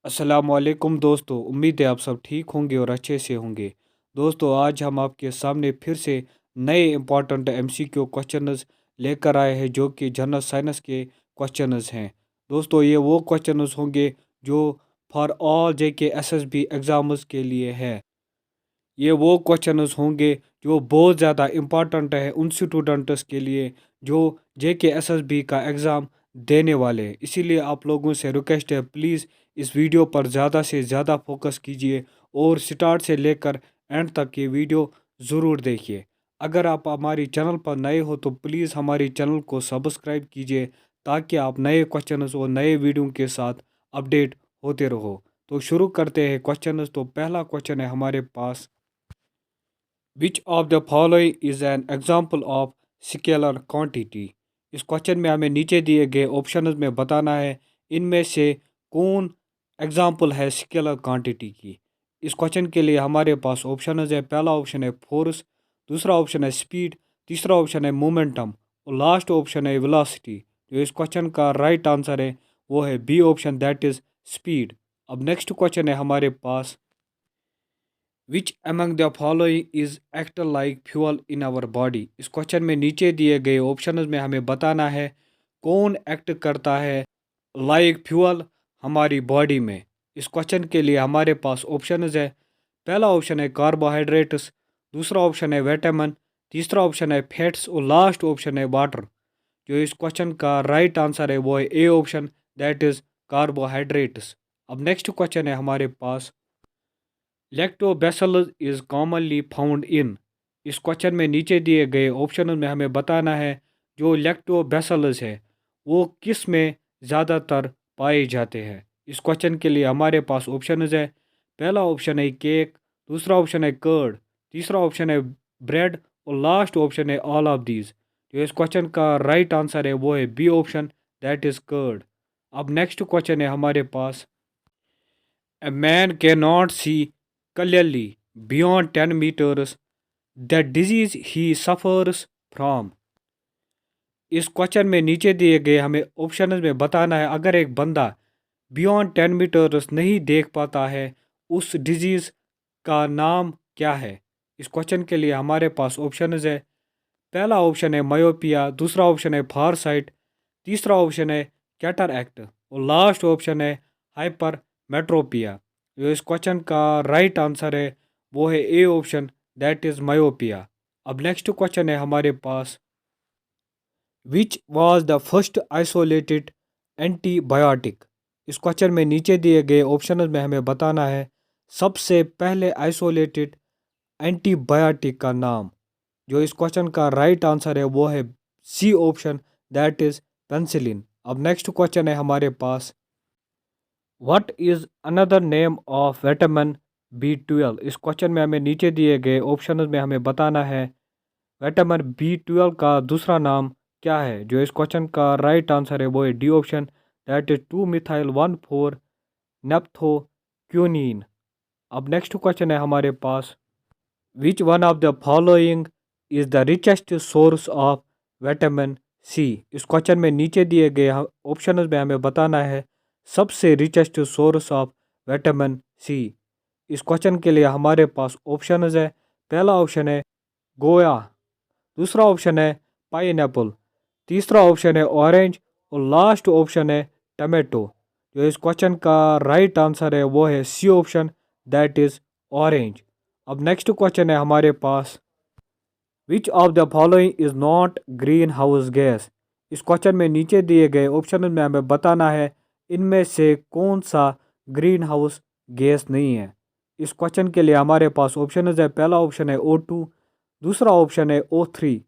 अस्सलामुअलैकुम दोस्तों, उम्मीद है आप सब ठीक होंगे और अच्छे से होंगे। दोस्तों, आज हम आपके सामने फिर से नए इम्पॉर्टेंट एमसीक्यू क्वेश्चंस लेकर आए हैं जो कि जनरल साइंस के क्वेश्चंस हैं। दोस्तों, ये वो क्वेश्चंस होंगे जो for all JK SSB exams के लिए है। ये वो क्वेश्चंस होंगे जो बहुत ज़्यादा इम्पॉर्टेंट है उन स्टूडेंट्स के लिए जो जेके एसएसबी का एग्ज़ाम देने वाले हैं। इसीलिए आप लोगों से रिक्वेस्ट है, प्लीज़ इस वीडियो पर ज़्यादा से ज़्यादा फोकस कीजिए और स्टार्ट से लेकर एंड तक ये वीडियो ज़रूर देखिए। अगर आप हमारी चैनल पर नए हो तो प्लीज़ हमारी चैनल को सब्सक्राइब कीजिए ताकि आप नए क्वेश्चंस और नए वीडियो के साथ अपडेट होते रहो। तो शुरू करते हैं क्वेश्चंस। तो पहला क्वेश्चन है हमारे पास, which of the following is an example of scalar quantity. इस क्वेश्चन में हमें नीचे दिए गए ऑप्शंस में बताना है इनमें से कौन एग्जाम्पल है स्केलर क्वांटिटी की। इस क्वेश्चन के लिए हमारे पास ऑप्शंस है। पहला ऑप्शन है फोर्स, दूसरा ऑप्शन है स्पीड, तीसरा ऑप्शन है मोमेंटम और लास्ट ऑप्शन है वेलोसिटी। जो इस क्वेश्चन का राइट आंसर है वो है B option, that is speed. अब नेक्स्ट क्वेश्चन है हमारे पास, which among the following is act like fuel in our body. इस क्वेश्चन में नीचे दिए गए ऑप्शन में हमें बताना है कौन एक्ट करता है लाइक फ्यूअल हमारी बॉडी में। इस क्वेश्चन के लिए हमारे पास ऑप्शन है। पहला ऑप्शन है कार्बोहाइड्रेट्स, दूसरा ऑप्शन है विटामिन, तीसरा ऑप्शन है फैट्स और लास्ट ऑप्शन है वाटर। जो इस क्वेश्चन का राइट आंसर है वो है A option, that is carbohydrates. अब नेक्स्ट क्वेश्चन है हमारे पास, lactobacillus is commonly found in. इस क्वेश्चन में नीचे दिए गए ऑप्शन में हमें बताना है जो लैक्टोबैसिलस है वो किस में ज़्यादातर पाए जाते हैं। इस क्वेश्चन के लिए हमारे पास ऑप्शन है। पहला ऑप्शन है केक, दूसरा ऑप्शन है कर्ड, तीसरा ऑप्शन है ब्रेड और लास्ट ऑप्शन है ऑल ऑफ दीज। जो इस क्वेश्चन का राइट आंसर है वो है B option, that is curd. अब नेक्स्ट क्वेश्चन है हमारे पास, a man cannot see clearly beyond 10 meters. The disease he suffers from. इस क्वेश्चन में नीचे दिए गए हमें ऑप्शन में बताना है अगर एक बंदा बियॉन्ड 10 मीटर्स नहीं देख पाता है उस डिजीज़ का नाम क्या है। इस क्वेश्चन के लिए हमारे पास ऑप्शन है। पहला ऑप्शन है मायोपिया, दूसरा ऑप्शन है फार साइट, तीसरा ऑप्शन है कैटरैक्ट और लास्ट ऑप्शन है हाइपर मेट्रोपिया। जो इस क्वेश्चन का राइट आंसर है वो है A option, that is myopia. अब नेक्स्ट क्वेश्चन है हमारे पास, which was the first isolated antibiotic. इस क्वेश्चन में नीचे दिए गए ऑप्शन में हमें बताना है सबसे पहले आइसोलेटेड एंटीबायोटिक का नाम। जो इस क्वेश्चन का राइट आंसर है वो है C option, that is penicillin. अब नेक्स्ट क्वेश्चन है हमारे पास, what is another name of vitamin B 12। इस क्वेश्चन में हमें नीचे दिए गए ऑप्शन में हमें बताना है विटामिन बी 12 का दूसरा नाम क्या है। जो इस क्वेश्चन का राइट आंसर है वो है D option, that is 2 methyl 1,4 naphthoquinone. अब नेक्स्ट क्वेश्चन है हमारे पास, which one of the following is the richest source of vitamin C. इस क्वेश्चन में नीचे दिए गए ऑप्शन में हमें बताना है सबसे richest source of vitamin C. इस क्वेश्चन के लिए हमारे पास ऑप्शन है। पहला ऑप्शन है गोया, दूसरा ऑप्शन है पाइनएप्पल, तीसरा ऑप्शन है ऑरेंज और लास्ट ऑप्शन है टमाटो। जो इस क्वेश्चन का राइट आंसर है वो है C option, that is orange. अब नेक्स्ट क्वेश्चन है हमारे पास, which of the following is not green house gas. इस क्वेश्चन में नीचे दिए गए ऑप्शन में हमें बताना है इनमें से कौन सा ग्रीन हाउस गैस नहीं है। इस क्वेश्चन के लिए हमारे पास ऑप्शन है। पहला ऑप्शन है O2, दूसरा ऑप्शन है O3,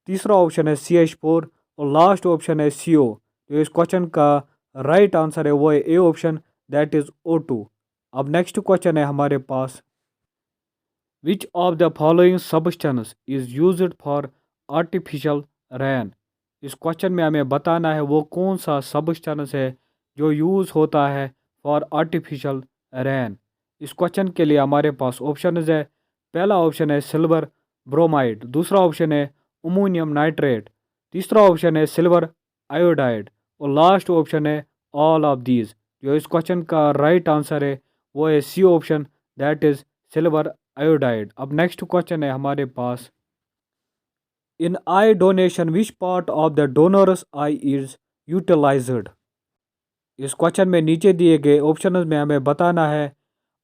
तीसरा ऑप्शन है CH4 और लास्ट ऑप्शन है CO। तो इस क्वेश्चन का राइट आंसर है वो है A option, that is O2। अब नेक्स्ट क्वेश्चन है हमारे पास, which of the following substance is used for artificial rain. इस क्वेश्चन में हमें बताना है वो कौन सा सब्सटेंस है जो यूज़ होता है फॉर आर्टिफिशियल रेन। इस क्वेश्चन के लिए हमारे पास ऑप्शन है। पहला ऑप्शन है सिल्वर ब्रोमाइड, दूसरा ऑप्शन है अमोनियम नाइट्रेट, तीसरा ऑप्शन है सिल्वर आयोडाइड और लास्ट ऑप्शन है ऑल ऑफ दीज। जो इस क्वेश्चन का राइट आंसर है वो है C option, that is silver iodide. अब नेक्स्ट क्वेश्चन है हमारे पास, in eye donation which part of the donor's eye is utilised. इस क्वेश्चन में नीचे दिए गए ऑप्शन में हमें बताना है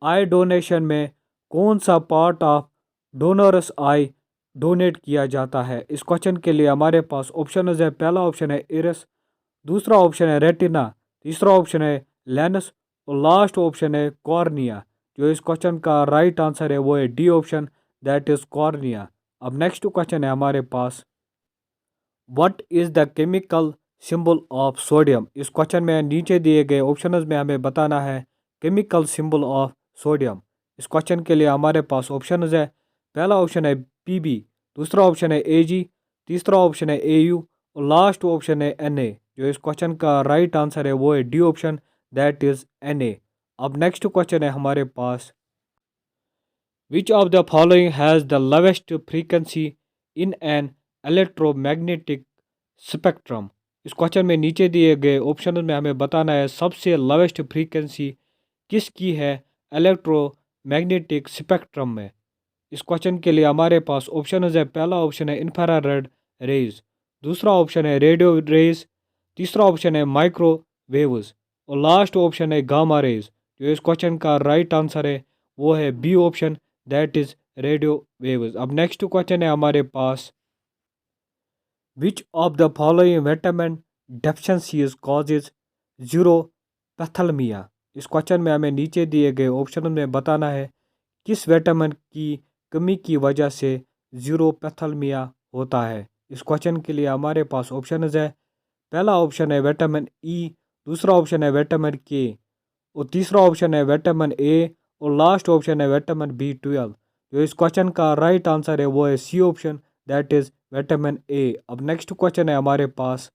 आई डोनेशन में कौन सा part of donors I donate किया जाता है। इस क्वेश्चन के लिए हमारे पास ऑप्शन है, पहला ऑप्शन है इरस, दूसरा ऑप्शन है रेटिना, तीसरा ऑप्शन है लेंस और लास्ट ऑप्शन है कॉर्निया। जो इस क्वेश्चन का राइट आंसर है वो है D option, that is cornea. अब नेक्स्ट क्वेश्चन है हमारे पास, what is the chemical symbol of sodium. इस क्वेश्चन में नीचे दिए गए ऑप्शंस में हमें बताना है केमिकल सिंबल ऑफ सोडियम। इस क्वेश्चन के लिए हमारे पास ऑप्शंस है, पहला ऑप्शन है पीबी, दूसरा ऑप्शन है एजी, तीसरा ऑप्शन है एयू और लास्ट ऑप्शन है एनए। जो इस क्वेश्चन का राइट आंसर है वो है D option, that is NA. अब नेक्स्ट क्वेश्चन है हमारे पास, which of the following has the lowest frequency in an electromagnetic spectrum. इस क्वेश्चन में नीचे दिए गए ऑप्शन में हमें बताना है सबसे लोवेस्ट फ्रीक्वेंसी किसकी है इलेक्ट्रोमैग्नेटिक स्पेक्ट्रम में। इस क्वेश्चन के लिए हमारे पास ऑप्शन है, पहला ऑप्शन है इंफ्रारेड रेज, दूसरा ऑप्शन है रेडियो रेज, तीसरा ऑप्शन है माइक्रोवेव्स और लास्ट ऑप्शन है गामा रेज। जो इस क्वेश्चन का राइट आंसर है वो है B option, that is radio waves. अब नेक्स्ट क्वेश्चन है हमारे पास, which of the following vitamin deficiencies causes xerophthalmia. इस क्वेश्चन में हमें नीचे दिए गए ऑप्शन में बताना है किस विटामिन की कमी की वजह से जीरोपैथेलमिया होता है। इस क्वेश्चन के लिए हमारे पास ऑप्शन है, पहला ऑप्शन है विटामिन ई, दूसरा ऑप्शन है विटामिन के और तीसरा ऑप्शन है विटामिन ए और लास्ट ऑप्शन है विटामिन बी 12। जो इस क्वेश्चन का राइट आंसर है वो है C option, that is vitamin A. अब नेक्स्ट क्वेश्चन है हमारे पास,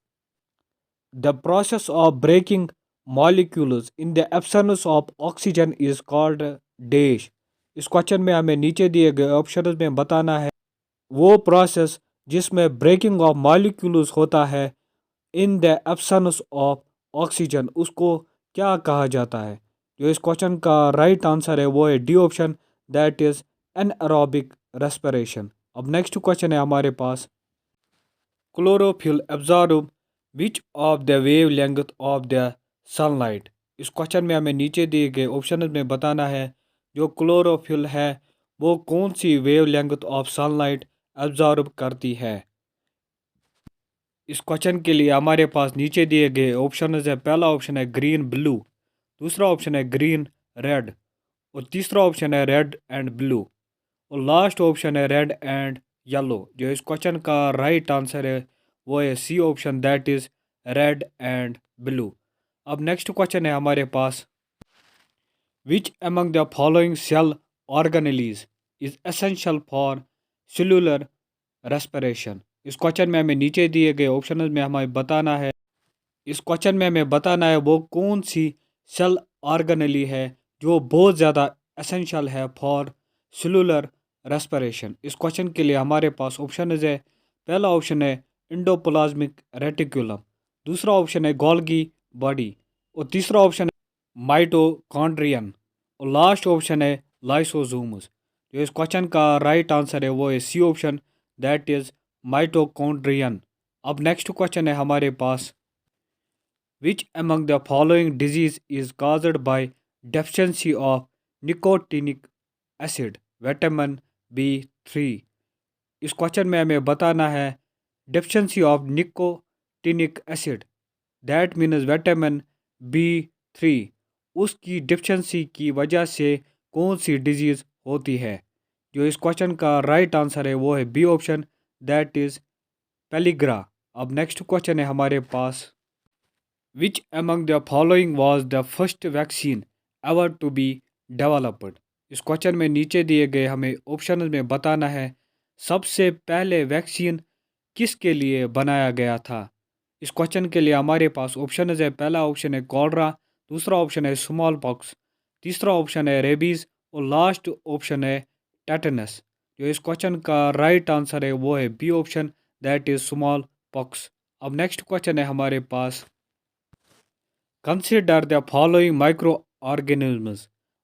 the process of breaking molecules in the absence of oxygen is called dash. इस क्वेश्चन में हमें नीचे दिए गए ऑप्शन में बताना है वो प्रोसेस जिसमें ब्रेकिंग ऑफ मॉलिक्यूल्स होता है इन द एब्सेंस ऑफ ऑक्सीजन, उसको क्या कहा जाता है। जो इस क्वेश्चन का राइट आंसर है वो है D option, that is anaerobic respiration. अब नेक्स्ट क्वेश्चन है हमारे पास, chlorophyll absorb which of the wave length of the sunlight. इस क्वेश्चन में हमें नीचे दिए गए ऑप्शन में बताना है जो क्लोरोफिल है वो कौन सी wave length of sunlight absorb करती है। इस क्वेश्चन के लिए हमारे पास नीचे दिए गए ऑप्शन है, पहला ऑप्शन है ग्रीन ब्लू, दूसरा ऑप्शन है ग्रीन रेड और तीसरा ऑप्शन है रेड एंड ब्लू और लास्ट ऑप्शन है रेड एंड येलो। जो इस क्वेश्चन का राइट आंसर है वो है C option, that is red and blue. अब नेक्स्ट क्वेश्चन है हमारे पास, which among the following cell organelles is essential for cellular respiration. इस क्वेश्चन में हमें नीचे दिए गए ऑप्शन में हमें बताना है, इस क्वेश्चन में हमें बताना है वो कौन सी सेल ऑर्गेनेली है जो बहुत ज़्यादा एसेंशियल है फॉर सेलुलर रेस्पिरेशन। इस क्वेश्चन के लिए हमारे पास ऑप्शन है, पहला ऑप्शन है इंडोप्लाज्मिक रेटिकुलम, दूसरा ऑप्शन है गोल्गी बॉडी और तीसरा ऑप्शन है माइटोकॉन्ड्रियन और लास्ट ऑप्शन है लाइसोसोम्स। जो इस क्वेश्चन का राइट आंसर है वो है C option, that is mitochondrion. अब नेक्स्ट क्वेश्चन है हमारे पास, which among the following disease is caused by deficiency of nicotinic acid vitamin B3। इस क्वेश्चन में हमें बताना है deficiency of nicotinic acid, that means vitamin B 3, उसकी डेफिशिएंसी की वजह से कौन सी डिजीज़ होती है। जो इस क्वेश्चन का राइट आंसर है वो है बी ऑप्शन, दैट इज़ पेलिग्रा। अब नेक्स्ट क्वेश्चन है हमारे पास, which among the following was the first vaccine ever to be developed। इस क्वेश्चन में नीचे दिए गए हमें ऑप्शन में बताना है सबसे पहले वैक्सीन किसके लिए बनाया गया था। इस क्वेश्चन के लिए हमारे पास ऑप्शन है, पहला ऑप्शन है कॉलरा, दूसरा ऑप्शन है स्मॉल पॉक्स, तीसरा ऑप्शन है रेबीज़ और लास्ट ऑप्शन है टेटनस। जो इस क्वेश्चन का राइट आंसर है वो है B option, that is smallpox. अब नेक्स्ट क्वेश्चन है हमारे पास, Consider the following microorganisms: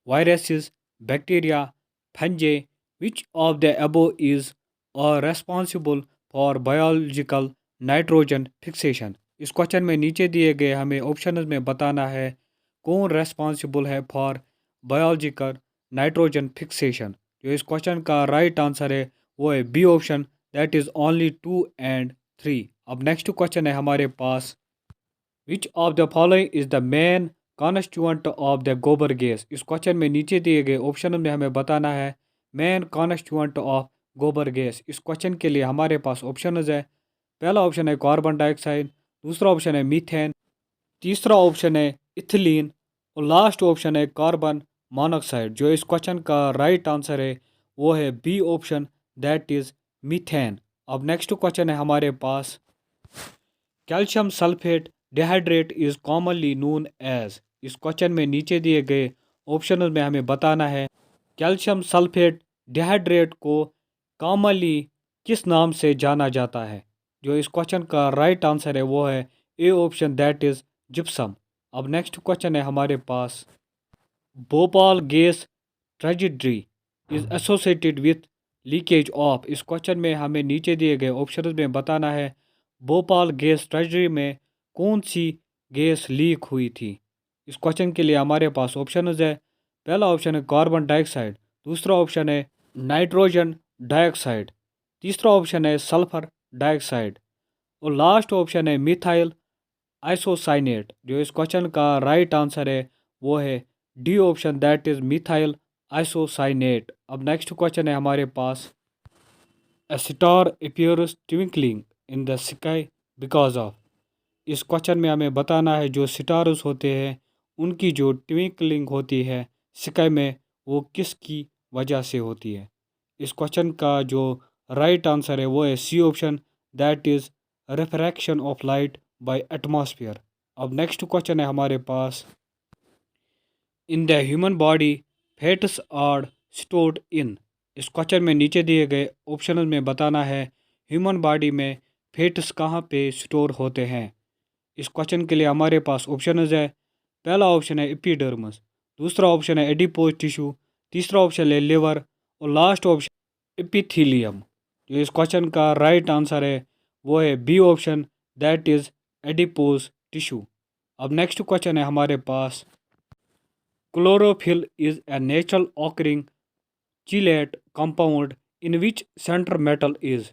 viruses, bacteria, fungi. Which of the above is or responsible for biological nitrogen fixation? इस क्वेश्चन में नीचे दिए गए हमें ऑप्शन में बताना है कौन रेस्पॉन्सिबल है फॉर बायोलॉजिकल नाइट्रोजन फिक्सेशन। जो इस क्वेश्चन का राइट आंसर है वो है B option, that is only 2 and 3। अब नेक्स्ट क्वेश्चन है हमारे पास, which of the following is the main constituent of the gobar gas. इस क्वेश्चन में नीचे दिए गए ऑप्शन में हमें बताना है main constituent of gobar gas. इस क्वेश्चन के लिए हमारे पास ऑप्शन है, पहला ऑप्शन है कार्बन डाइऑक्साइड, दूसरा ऑप्शन है मीथेन, तीसरा ऑप्शन है इथिलीन और लास्ट ऑप्शन है कार्बन मोनोऑक्साइड। जो इस क्वेश्चन का राइट आंसर है वो है B option, that is methane. अब नेक्स्ट क्वेश्चन है हमारे पास, calcium sulphate dihydrate is commonly known as. इस क्वेश्चन में नीचे दिए गए ऑप्शन में हमें बताना है कैल्शियम सल्फेट डिहाइड्रेट को कॉमनली किस नाम से जाना जाता है। जो इस क्वेश्चन का राइट आंसर है वो है A option, that is gypsum. अब नेक्स्ट क्वेश्चन है हमारे पास, Bhopal gas tragedy is associated with leakage of. इस क्वेश्चन में हमें नीचे दिए गए ऑप्शन में बताना है भोपाल गैस ट्रेजरी में कौन सी गैस लीक हुई थी। इस क्वेश्चन के लिए हमारे पास ऑप्शन है, पहला ऑप्शन है कार्बन डाइऑक्साइड, दूसरा ऑप्शन है नाइट्रोजन डाइऑक्साइड, तीसरा ऑप्शन है सल्फर डाइऑक्साइड और लास्ट ऑप्शन है मिथाइल आइसोसाइनेट। जो इस क्वेश्चन का राइट आंसर है वो है D option, that is methyl isocyanate. अब नेक्स्ट क्वेश्चन है हमारे पास, A star appears twinkling in the sky because of। इस क्वेश्चन में हमें बताना है जो सितारों होते हैं उनकी जो ट्विंकलिंग होती है स्काई में वो किसकी वजह से होती है। इस क्वेश्चन का जो राइट आंसर है वो है C option, that is refraction of light by atmosphere. अब नेक्स्ट क्वेश्चन है हमारे पास, in the human body fats are stored in. इस क्वेश्चन में नीचे दिए गए ऑप्शनल में बताना है ह्यूमन बॉडी में फैट्स कहाँ पे स्टोर होते हैं। इस क्वेश्चन के लिए हमारे पास ऑप्शन है, पहला ऑप्शन है एपिडर्मिस, दूसरा ऑप्शन है एडिपोज टिश्यू, तीसरा ऑप्शन है लिवर और लास्ट ऑप्शन एपिथीलियम। जो इस क्वेश्चन का राइट आंसर है वो है B option, that is adipose tissue. अब नेक्स्ट क्वेश्चन है हमारे पास, chlorophyll is a natural occurring chelate compound in which center metal is.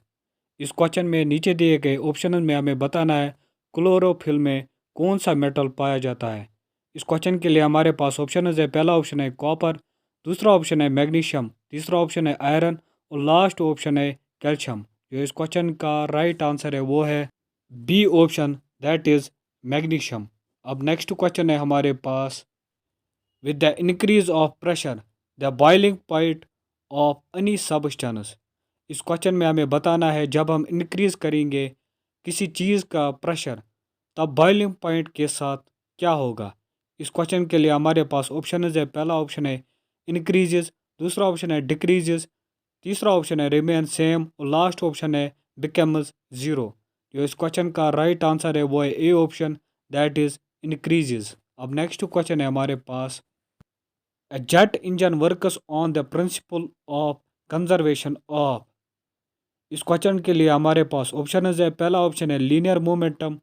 इस क्वेश्चन में नीचे दिए गए ऑप्शन में हमें बताना है क्लोरोफिल में कौन सा मेटल पाया जाता है। इस क्वेश्चन के लिए हमारे पास ऑप्शन है, पहला ऑप्शन है कॉपर, दूसरा ऑप्शन है मैग्नीशियम, तीसरा ऑप्शन है आयरन और लास्ट ऑप्शन है कैल्शियम। जो इस क्वेश्चन का राइट आंसर है वो है B option, that is magnesium. अब नेक्स्ट क्वेश्चन है हमारे पास, with the increase of pressure the boiling point of any substance. इस क्वेश्चन में हमें बताना है जब हम इंक्रीज करेंगे किसी चीज़ का प्रेशर तब बॉइलिंग पॉइंट के साथ क्या होगा। इस क्वेश्चन के लिए हमारे पास ऑप्शन है, पहला ऑप्शन है इंक्रीजेस, दूसरा ऑप्शन है डिक्रीजेस, तीसरा ऑप्शन है रिमेन सेम और लास्ट ऑप्शन है बिकम्स ज़ीरो। जो इस क्वेश्चन का राइट आंसर है वो है A option, that is increases. अब नेक्स्ट क्वेश्चन है हमारे पास, A jet engine works on the principle of conservation of। इस क्वेश्चन के लिए हमारे पास ऑप्शन है, पहला ऑप्शन है लीनियर मोमेंटम,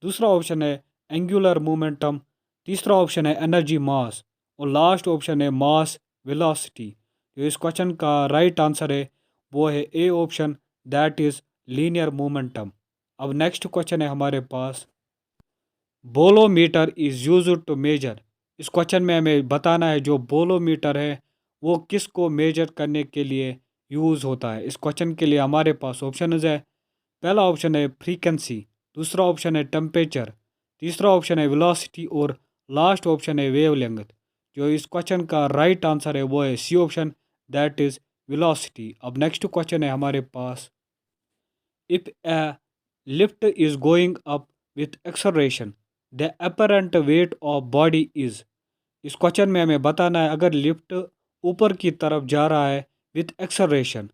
दूसरा ऑप्शन है एंगुलर मोमेंटम, तीसरा ऑप्शन है एनर्जी मास और लास्ट ऑप्शन है मास वेलोसिटी। जो इस क्वेश्चन का राइट आंसर है वो है A option, that is linear momentum. अब नेक्स्ट क्वेश्चन है हमारे पास, bolometer is used to measure. इस क्वेश्चन में हमें बताना है जो बोलोमीटर है वो किसको मेजर करने के लिए यूज़ होता है। इस क्वेश्चन के लिए हमारे पास ऑप्शन है, पहला ऑप्शन है फ्रीक्वेंसी, दूसरा ऑप्शन है टेम्परेचर, तीसरा ऑप्शन है वेलोसिटी और लास्ट ऑप्शन है वेवलेंथ। जो इस क्वेश्चन का राइट आंसर है वो है C option, that is velocity. अब नेक्स्ट क्वेश्चन है हमारे पास, if a lift is going up with acceleration the apparent weight of body is. इस क्वेश्चन में हमें बताना है अगर लिफ्ट ऊपर की तरफ जा रहा है with acceleration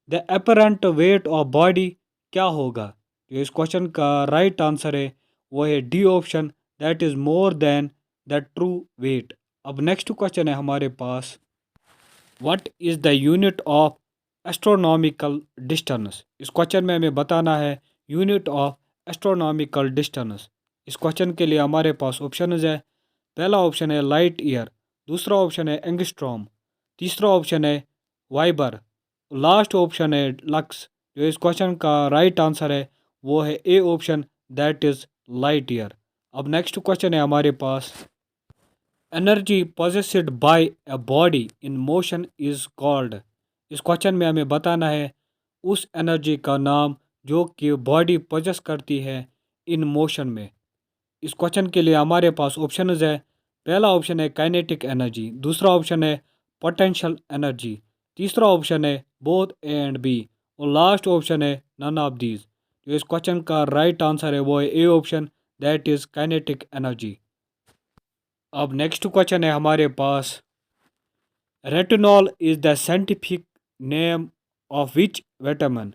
the apparent weight of body क्या होगा। जो इस क्वेश्चन का राइट आंसर है वो है D option, that is more than the true weight. अब नेक्स्ट क्वेश्चन है हमारे पास, what is the unit of astronomical distance. इस क्वेश्चन में हमें बताना है यूनिट ऑफ एस्ट्रोनॉमिकल डिस्टेंस। इस क्वेश्चन के लिए हमारे पास ऑप्शंस है। पहला ऑप्शन है लाइट ईयर, दूसरा ऑप्शन है एंगस्ट्रॉम, तीसरा ऑप्शन है वाइबर, लास्ट ऑप्शन है लक्स। जो इस क्वेश्चन का राइट आंसर है वो है A option, that is light year. अब नेक्स्ट क्वेश्चन है हमारे पास, energy possessed by a body in motion is called. इस क्वेश्चन में हमें बताना है उस एनर्जी का नाम जो कि बॉडी पोजेस करती है इन मोशन में। इस क्वेश्चन के लिए हमारे पास ऑप्शंस है। पहला ऑप्शन है काइनेटिक एनर्जी, दूसरा ऑप्शन है पोटेंशियल एनर्जी, तीसरा ऑप्शन है बोथ ए एंड बी, और लास्ट ऑप्शन है नन ऑफ दीज। जो इस क्वेश्चन का राइट आंसर है वो है A option, that is kinetic energy. अब नेक्स्ट क्वेश्चन है हमारे पास, retinol is the scientific name of which vitamin.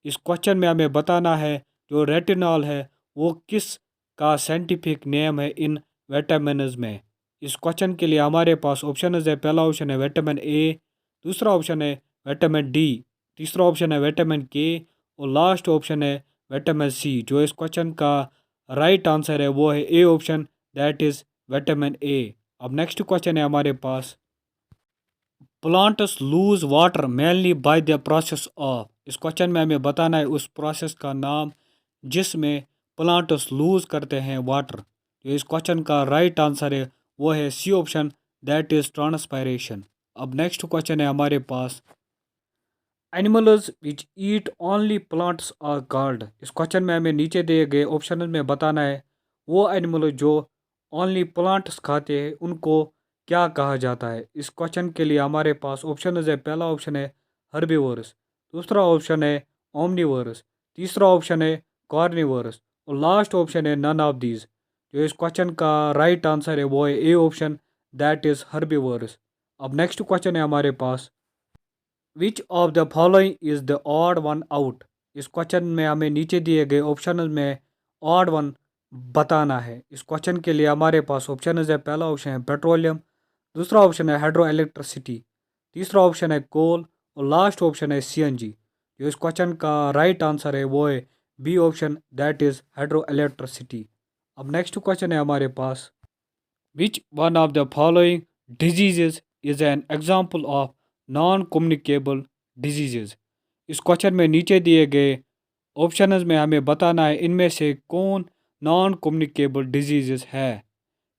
इस क्वेश्चन में हमें बताना है जो रेटिनॉल है वो किस का साइंटिफिक नेम है इन विटामिन्स में। इस क्वेश्चन के लिए हमारे पास ऑप्शन है। पहला ऑप्शन है विटामिन ए, दूसरा ऑप्शन है विटामिन डी, तीसरा ऑप्शन है विटामिन के, और लास्ट ऑप्शन है विटामिन सी। जो इस क्वेश्चन का राइट आंसर है वो है A option, that is vitamin A. अब नेक्स्ट क्वेश्चन है हमारे पास, plants lose water mainly by the process of. इस क्वेश्चन में हमें बताना है उस प्रोसेस का नाम जिसमें प्लांट्स लूज करते हैं वाटर। तो इस क्वेश्चन का राइट आंसर है वो है C option, that is transpiration. अब नेक्स्ट क्वेश्चन है हमारे पास, animals which eat only plants are called. इस क्वेश्चन में हमें नीचे दिए गए ऑप्शन में बताना है वो एनिमल जो ओनली प्लांट्स खाते हैं उनको क्या कहा जाता है। इस क्वेश्चन के लिए हमारे पास ऑप्शन है। पहला ऑप्शन है हर्बीवोरस, दूसरा ऑप्शन है ओमनीवोरस, तीसरा ऑप्शन है कार्निवोरस, और लास्ट ऑप्शन है नन ऑफ दीज। जो इस क्वेश्चन का राइट आंसर है वो है A option, that is herbivorous. अब नेक्स्ट क्वेश्चन है हमारे पास, which of the following is the odd one out. इस क्वेश्चन में हमें नीचे दिए गए ऑप्शन में ऑड वन बताना है। इस क्वेश्चन के लिए हमारे पास ऑप्शन है। पहला ऑप्शन है पेट्रोलियम, दूसरा ऑप्शन है हाइड्रो इलेक्ट्रिसिटी, तीसरा ऑप्शन है कोल, और लास्ट ऑप्शन है सीएनजी। जो इस क्वेश्चन का राइट आंसर है वो है B option, that is hydro electricity. अब नेक्स्ट क्वेश्चन है हमारे पास, which one of the following diseases is an example of non communicable diseases. इस क्वेश्चन में नीचे दिए गए ऑप्शंस में हमें बताना है इनमें से कौन नॉन कम्युनिकेबल डिजीजेस है।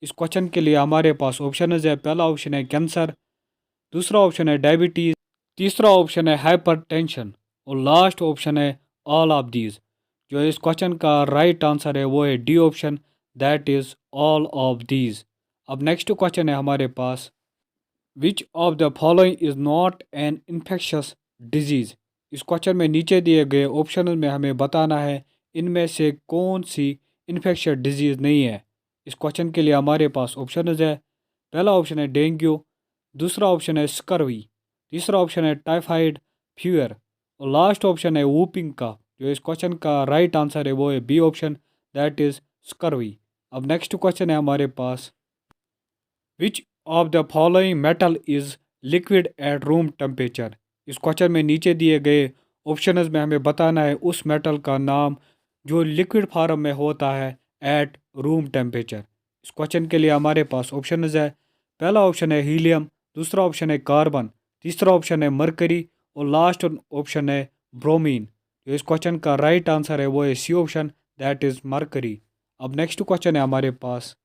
इस क्वेश्चन के लिए हमारे पास ऑप्शन है। पहला ऑप्शन है कैंसर, दूसरा ऑप्शन है डायबिटीज़, तीसरा ऑप्शन है हाइपरटेंशन, और लास्ट ऑप्शन है ऑल ऑफ दीज। जो इस क्वेश्चन का राइट आंसर है वो है D option, that is all of these. अब नेक्स्ट क्वेश्चन है हमारे पास, which of the following is not an infectious disease. इस क्वेश्चन में नीचे दिए गए ऑप्शन में हमें बताना है इनमें से कौन सी इन्फेक्शस डिजीज़ नहीं है। इस क्वेश्चन के लिए हमारे पास ऑप्शन है। पहला ऑप्शन है डेंगू, दूसरा ऑप्शन है स्कर्वी, तीसरा ऑप्शन है टाइफाइड फीवर, और लास्ट ऑप्शन है वूपिंग का। जो इस क्वेश्चन का राइट आंसर है वो है B option, that is scurvy. अब नेक्स्ट क्वेश्चन है हमारे पास, which of the following metal is liquid at room temperature. इस क्वेश्चन में नीचे दिए गए ऑप्शंस में हमें बताना है उस मेटल का नाम जो लिक्विड फॉर्म में होता है एट रूम टेम्परेचर। इस क्वेश्चन के लिए हमारे पास ऑप्शन है। पहला ऑप्शन है हीलियम, दूसरा ऑप्शन है कार्बन, तीसरा ऑप्शन है मरकरी, और लास्ट ऑप्शन है ब्रोमीन। जो इस क्वेश्चन का राइट आंसर है वो है C option, that is mercury. अब नेक्स्ट क्वेश्चन है हमारे पास,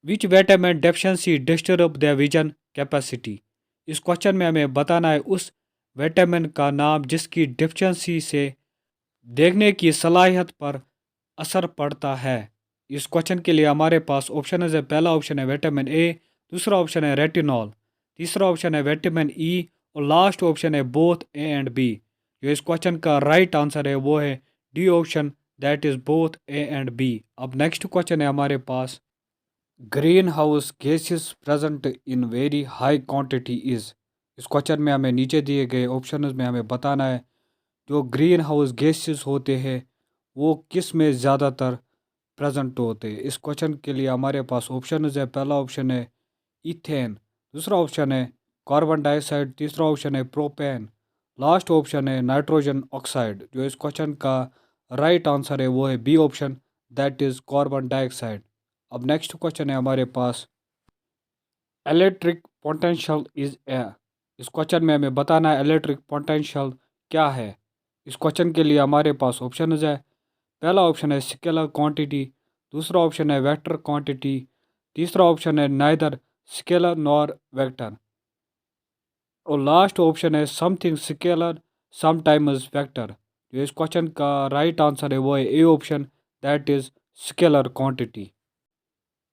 which vitamin deficiency disturb the vision capacity. इस क्वेश्चन में हमें बताना है उस विटामिन का नाम जिसकी डेफिशिएंसी से देखने की सलाहियत पर असर पड़ता है। इस क्वेश्चन के लिए हमारे पास ऑप्शन है। पहला ऑप्शन है विटामिन ए, दूसरा ऑप्शन है रेटिनॉल, तीसरा ऑप्शन है विटामिन ई, और लास्ट ऑप्शन है बोथ ए एंड बी। जो इस क्वेश्चन का राइट आंसर है वो है D option, that is both A and B. अब नेक्स्ट क्वेश्चन है हमारे पास, green house gases present in very high quantity is. इस क्वेश्चन में हमें नीचे दिए गए ऑप्शन में हमें बताना है जो ग्रीन हाउस गैसेस होते हैं वो किस में ज़्यादातर प्रेजेंट होते हैं। इस क्वेश्चन के लिए हमारे पास ऑप्शन है। पहला ऑप्शन है इथेन, दूसरा ऑप्शन है कार्बन डाइऑक्साइड, तीसरा ऑप्शन है प्रोपेन, लास्ट ऑप्शन है नाइट्रोजन ऑक्साइड। जो इस क्वेश्चन का राइट आंसर है वो है B option, that is carbon dioxide. अब नेक्स्ट क्वेश्चन है हमारे पास इलेक्ट्रिक पोटेंशियल इज ए। इस क्वेश्चन में हमें बताना है इलेक्ट्रिक पोटेंशियल क्या है। इस क्वेश्चन के लिए हमारे पास ऑप्शन है। पहला ऑप्शन है स्केलर क्वांटिटी, दूसरा ऑप्शन है वेक्टर क्वांटिटी, तीसरा ऑप्शन है नाइदर स्केलर नॉर वेक्टर, और लास्ट ऑप्शन है समथिंग स्केलर समटाइम्स वेक्टर। जो इस क्वेश्चन का राइट आंसर है वो है A option, that is scalar quantity.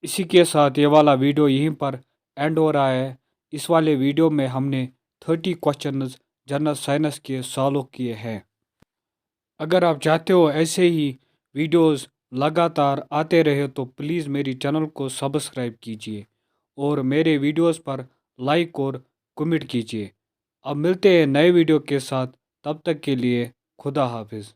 इसी के साथ ये वाला वीडियो यहीं पर एंड हो रहा है। इस वाले वीडियो में हमने 30 क्वेश्चंस जनरल साइंस के सॉल्व किए हैं। अगर आप चाहते हो ऐसे ही वीडियोस लगातार आते रहे तो प्लीज़ मेरी चैनल को सब्सक्राइब कीजिए और मेरे वीडियोस पर लाइक और कमेंट कीजिए। अब मिलते हैं नए वीडियो के साथ, तब तक के लिए खुदा हाफिज़।